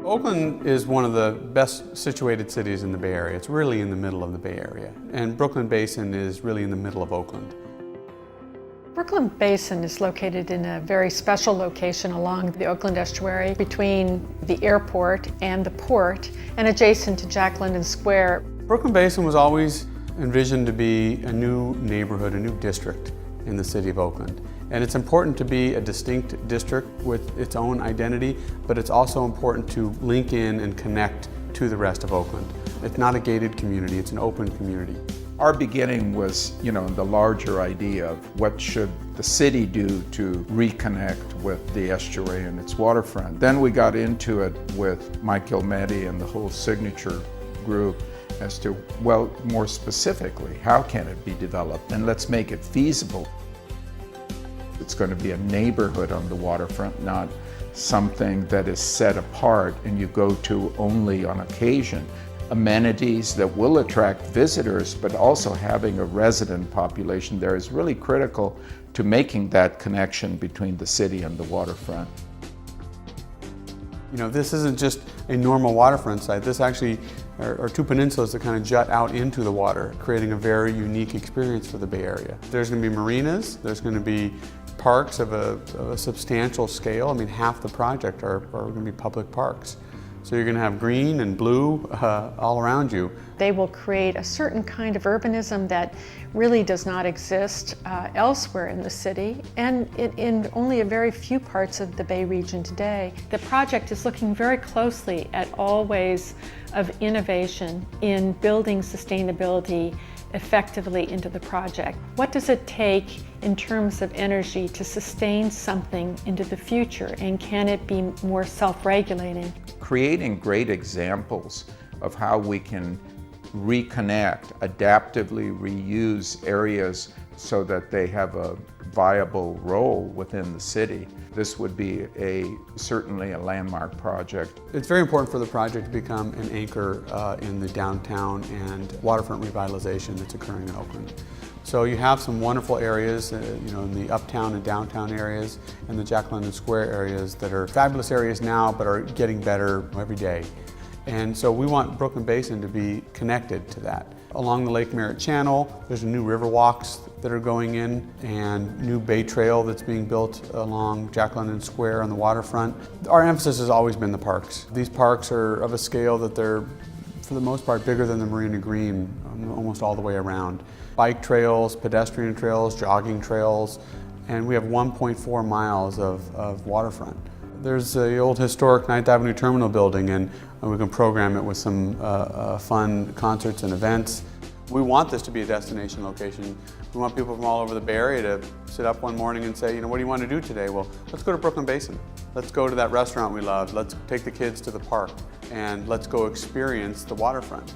Oakland is one of the best situated cities in the Bay Area. It's really in the middle of the Bay Area. And Brooklyn Basin is really in the middle of Oakland. Brooklyn Basin is located in a very special location along the Oakland estuary between the airport and the port and adjacent to Jack London Square. Brooklyn Basin was always envisioned to be a new neighborhood, a new district in the city of Oakland. And it's important to be a distinct district with its own identity, but it's also important to link in and connect to the rest of Oakland. It's not a gated community, it's an open community. Our beginning was, the larger idea of what should the city do to reconnect with the estuary and its waterfront. Then we got into it with Mike Gilmetti and the whole Signature group as to, well, more specifically, how can it be developed? And let's make it feasible. It's going to be a neighborhood on the waterfront, not something that is set apart and you go to only on occasion. Amenities that will attract visitors, but also having a resident population there is really critical to making that connection between the city and the waterfront. This isn't just a normal waterfront site. This actually are two peninsulas that kind of jut out into the water, creating a very unique experience for the Bay Area. There's going to be marinas, there's going to be parks of a substantial scale. I mean, half the project are going to be public parks. So you're going to have green and blue all around you. They will create a certain kind of urbanism that really does not exist elsewhere in the city and in only a very few parts of the Bay region today. The project is looking very closely at all ways of innovation in building sustainability effectively into the project. What does it take in terms of energy to sustain something into the future, and can it be more self-regulating? Creating great examples of how we can reconnect, adaptively reuse areas so that they have a viable role within the city. This would be certainly a landmark project. It's very important for the project to become an anchor in the downtown and waterfront revitalization that's occurring in Oakland. So you have some wonderful areas, in the uptown and downtown areas and the Jack London Square areas that are fabulous areas now but are getting better every day. And so we want Brooklyn Basin to be connected to that. Along the Lake Merritt Channel, there's new river walks that are going in and new bay trail that's being built along Jack London Square on the waterfront. Our emphasis has always been the parks. These parks are of a scale that they're, for the most part, bigger than the Marina Green, almost all the way around. Bike trails, pedestrian trails, jogging trails, and we have 1.4 miles of waterfront. There's the old historic 9th Avenue Terminal building, and we can program it with some fun concerts and events. We want this to be a destination location. We want people from all over the Bay Area to sit up one morning and say, what do you want to do today? Well, let's go to Brooklyn Basin. Let's go to that restaurant we love. Let's take the kids to the park, and let's go experience the waterfront.